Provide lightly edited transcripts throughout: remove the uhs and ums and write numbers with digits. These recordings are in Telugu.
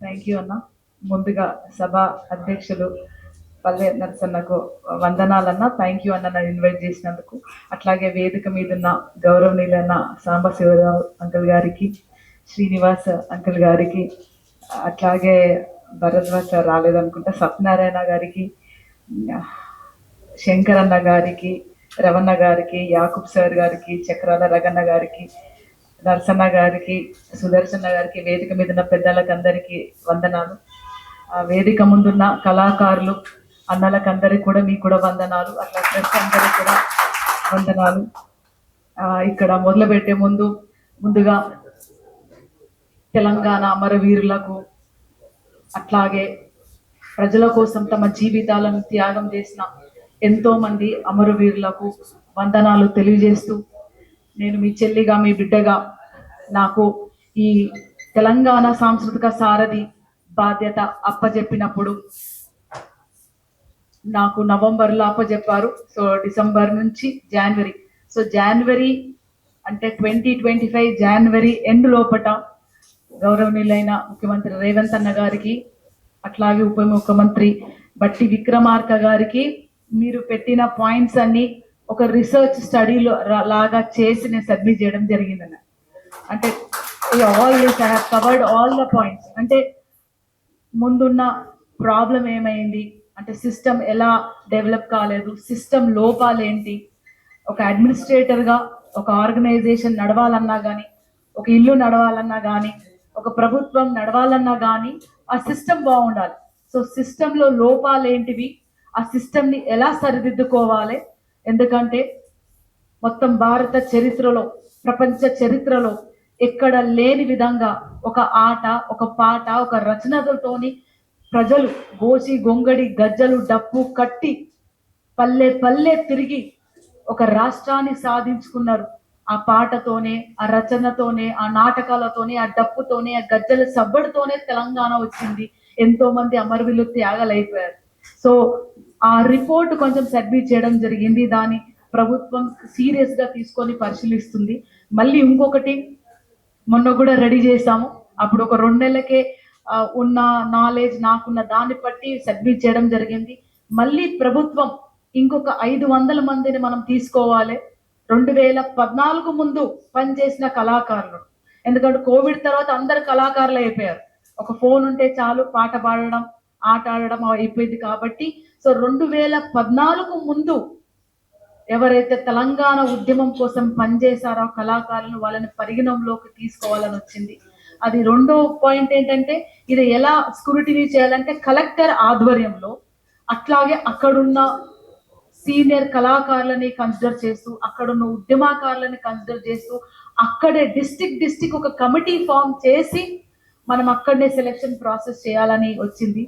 థ్యాంక్ యూ అన్న. ముందుగా సభ అధ్యక్షులు పల్లె నరసన్నకు వందనాలన్న. థ్యాంక్ యూ అన్న నన్ను ఇన్వైట్ చేసినందుకు. అట్లాగే వేదిక మీద ఉన్న గౌరవనీయులన్న సాంబశివరావు అంకుల్ గారికి, శ్రీనివాస్ అంకుల్ గారికి, అట్లాగే భరద్వాజ్ సార్ రాలేదనుకుంటా, సత్యనారాయణ గారికి, శంకర్ అన్న గారికి, రవణ గారికి, యాకూబ్ సార్ గారికి, చక్రాల రగన్న గారికి, నరసన్న గారికి, సుదర్శన్న గారికి, వేదిక మీద ఉన్న పెద్దలకు అందరికీ వందనాలు. వేదిక ముందున్న కళాకారులు అన్నలకు అందరికి కూడా మీకు కూడా వందనాలు. అట్లా ప్రెస్ అందరికి కూడా వందనాలు. ఇక్కడ మొదలుపెట్టే ముందుగా తెలంగాణ అమరవీరులకు, అట్లాగే ప్రజల కోసం తమ జీవితాలను త్యాగం చేసిన ఎంతో మంది అమరవీరులకు వందనాలు తెలియజేస్తూ, నేను మీ చెల్లిగా, మీ బిడ్డగా నాకు ఈ తెలంగాణ సాంస్కృతిక సారథి బాధ్యత అప్పచెప్పినప్పుడు నాకు నవంబర్లో అప్పచెప్పారు. సో డిసెంబర్ నుంచి జనవరి అంటే 2025 జనవరి ఎండ్ లోపట గౌరవనీయులైన ముఖ్యమంత్రి రేవంత్ అన్న గారికి, అట్లాగే ఉప ముఖ్యమంత్రి బట్టి విక్రమార్క గారికి మీరు పెట్టిన పాయింట్స్ అన్ని ఒక రీసెర్చ్ స్టడీలో లాగా చేసి నేను సబ్మిట్ చేయడం జరిగిందన్న. అంటే all this I have covered all the points. అంటే ముందున్న ప్రాబ్లం ఏమైంది, అంటే సిస్టమ్ ఎలా డెవలప్ కాలేదు, సిస్టమ్ లోపాలేంటి, ఒక అడ్మినిస్ట్రేటర్గా ఒక ఆర్గనైజేషన్ నడవాలన్నా కానీ, ఒక ఇల్లు నడవాలన్నా కానీ, ఒక ప్రభుత్వం నడవాలన్నా కానీ ఆ సిస్టమ్ బాగుండాలి. సో సిస్టంలో లోపాలేంటివి, ఆ సిస్టమ్ని ఎలా సరిదిద్దుకోవాలి. ఎందుకంటే మొత్తం భారత చరిత్రలో, ప్రపంచ చరిత్రలో ఎక్కడ లేని విధంగా ఒక ఆట, ఒక పాట, ఒక రచనలతోని ప్రజలు గోసి గొంగడి గజ్జలు డప్పు కట్టి పల్లె పల్లె తిరిగి ఒక రాష్ట్రాన్ని సాధించుకున్నారు. ఆ పాటతోనే, ఆ రచనతోనే, ఆ నాటకాలతోనే, ఆ డప్పుతోనే, ఆ గజ్జల సబ్బడితోనే తెలంగాణ వచ్చింది. ఎంతో మంది అమరవీరులు త్యాగాలైపోయారు. సో ఆ రిపోర్ట్ కొంచెం సబ్మిట్ చేయడం జరిగింది. దాన్ని ప్రభుత్వం సీరియస్ గా తీసుకొని పరిశీలిస్తుంది. మళ్ళీ ఇంకొకటి మొన్న కూడా రెడీ చేశాము. అప్పుడు ఒక 2 నెలలకే ఉన్న నాలెడ్జ్ నాకున్న దాన్ని బట్టి సబ్మిట్ చేయడం జరిగింది. మళ్ళీ ప్రభుత్వం ఇంకొక 500 మందిని మనం తీసుకోవాలి. 2014 ముందు పనిచేసిన కళాకారులు, ఎందుకంటే కోవిడ్ తర్వాత అందరు కళాకారులు అయిపోయారు. ఒక ఫోన్ ఉంటే చాలు, పాట పాడడం, ఆట ఆడడం అయిపోయింది. కాబట్టి సో 2014 ముందు ఎవరైతే తెలంగాణ ఉద్యమం కోసం పనిచేశారో కళాకారులను, వాళ్ళని పరిగణంలోకి తీసుకోవాలని వచ్చింది. అది రెండో పాయింట్ ఏంటంటే, ఇది ఎలా స్క్రూటినీ చేయాలంటే కలెక్టర్ ఆధ్వర్యంలో, అట్లాగే అక్కడున్న సీనియర్ కళాకారులని కన్సిడర్ చేస్తూ, అక్కడున్న ఉద్యమకారులని కన్సిడర్ చేస్తూ, అక్కడే డిస్టిక్ ఒక కమిటీ ఫామ్ చేసి మనం అక్కడనే సెలెక్షన్ ప్రాసెస్ చేయాలని వచ్చింది.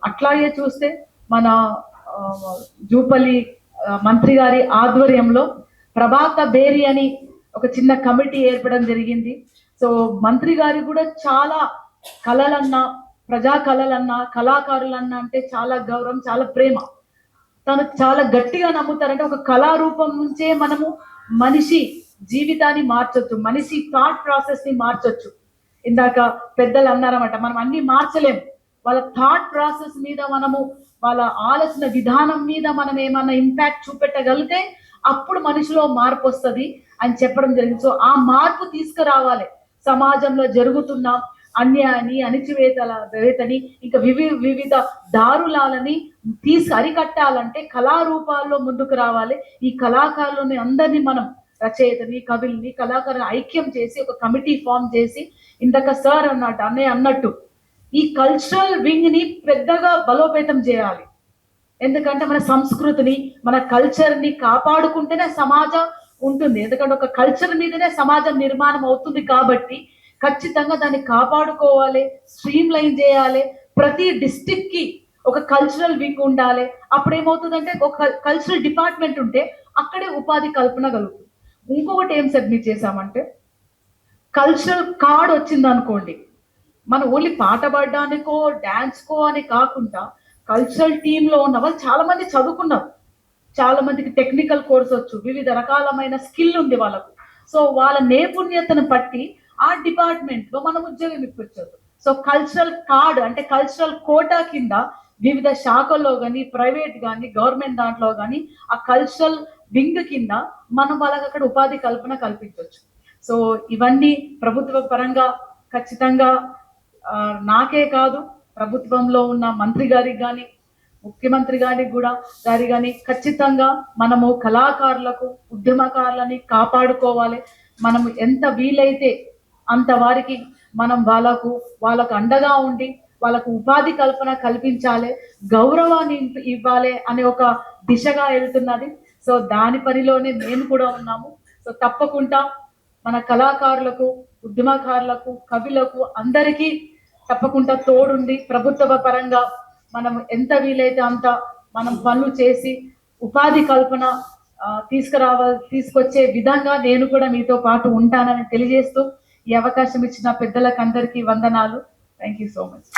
అట్లాగే చూస్తే మన జూపల్లి మంత్రి గారి ఆధ్వర్యంలో ప్రభాత బేరి అని ఒక చిన్న కమిటీ ఏర్పడడం జరిగింది. సో మంత్రి గారి కూడా చాలా కళలన్నా, ప్రజా కళలన్నా, కళాకారులన్నా అంటే చాలా గౌరవం, చాలా ప్రేమ. తను చాలా గట్టిగా నమ్ముతారంటే ఒక కళారూపం నుంచే మనము మనిషి జీవితాన్ని మార్చొచ్చు, మనిషి థాట్ ప్రాసెస్ ని మార్చొచ్చు. ఇందాక పెద్దలు అన్నారన్నమాట, మనం అన్ని మార్చలేము. వాళ్ళ థాట్ ప్రాసెస్ మీద మనము, వాళ్ళ ఆలోచన విధానం మీద మనం ఏమన్నా ఇంపాక్ట్ చూపెట్టగలిగితే అప్పుడు మనిషిలో మార్పు వస్తుంది అని చెప్పడం జరిగింది. సో ఆ మార్పు తీసుకురావాలి. సమాజంలో జరుగుతున్న అన్యాయాన్ని, అణిచివేతని, ఇంకా వివిధ దారులాలని అరికట్టాలంటే కళారూపాల్లో ముందుకు రావాలి. ఈ కళాకారులని అందరినీ మనం, రచయితని, కవుల్ని, కళాకారుని ఐక్యం చేసి ఒక కమిటీ ఫామ్ చేసి, ఇందాక సార్ అన్నట్టు ఈ కల్చరల్ వింగ్ ని పెద్దగా బలోపేతం చేయాలి. ఎందుకంటే మన సంస్కృతిని, మన కల్చర్ ని కాపాడుకుంటేనే సమాజం ఉంటుంది. ఎందుకంటే ఒక కల్చర్ మీదనే సమాజం నిర్మాణం అవుతుంది. కాబట్టి ఖచ్చితంగా దాన్ని కాపాడుకోవాలి, స్ట్రీమ్ లైన్ చేయాలి. ప్రతి డిస్ట్రిక్ట్ కి ఒక కల్చరల్ వింగ్ ఉండాలి. అప్పుడు ఏమవుతుందంటే ఒక కల్చరల్ డిపార్ట్మెంట్ ఉంటే అక్కడే ఉపాధి కల్పన కలుగుతుంది. ఇంకొకటి ఏం సబ్మిట్ చేశామంటే, కల్చరల్ కార్డ్ వచ్చింది అనుకోండి, మనం ఓన్లీ పాట పాడడానికో డాన్స్కో అని కాకుండా కల్చరల్ టీంలో ఉన్న వాళ్ళు చాలా మంది చదువుకున్నారు, చాలా మందికి టెక్నికల్ కోర్స్ వచ్చు, వివిధ రకాలమైన స్కిల్ ఉంది వాళ్ళకు. సో వాళ్ళ నైపుణ్యతను బట్టి ఆ డిపార్ట్మెంట్ లో మనం ఉద్యోగం ఇప్పించవచ్చు. సో కల్చరల్ కార్డ్ అంటే కల్చరల్ కోటా కింద వివిధ శాఖల్లో కానీ ప్రైవేట్ కానీ గవర్నమెంట్ దాంట్లో కానీ ఆ కల్చరల్ వింగ్ కింద మనం వాళ్ళకి అక్కడ ఉపాధి కల్పన కల్పించవచ్చు. సో ఇవన్నీ ప్రభుత్వ పరంగా ఖచ్చితంగా నాకే కాదు, ప్రభుత్వంలో ఉన్న మంత్రి గారికి కానీ ముఖ్యమంత్రి గారి కానీ ఖచ్చితంగా మనము కళాకారులకు ఉద్యమకారులని కాపాడుకోవాలి. మనం ఎంత వీలైతే అంత వారికి మనం వాళ్ళకు అండగా ఉండి వాళ్ళకు ఉపాధి కల్పన కల్పించాలి, గౌరవాన్ని ఇవ్వాలి అనే ఒక దిశగా వెళ్తున్నది. సో దాని పనిలోనే మేము కూడా ఉన్నాము. సో తప్పకుండా మన కళాకారులకు ఉద్యమకారులకు కవులకు అందరికీ తప్పకుండా తోడుంది ప్రభుత్వ పరంగా మనం ఎంత వీలైతే అంత మనం పనులు చేసి ఉపాధి కల్పన తీసుకొచ్చే విధంగా నేను కూడా మీతో పాటు ఉంటానని తెలియజేస్తూ ఈ అవకాశం ఇచ్చిన పెద్దలకు అందరికీ వందనాలు. Thank you so much.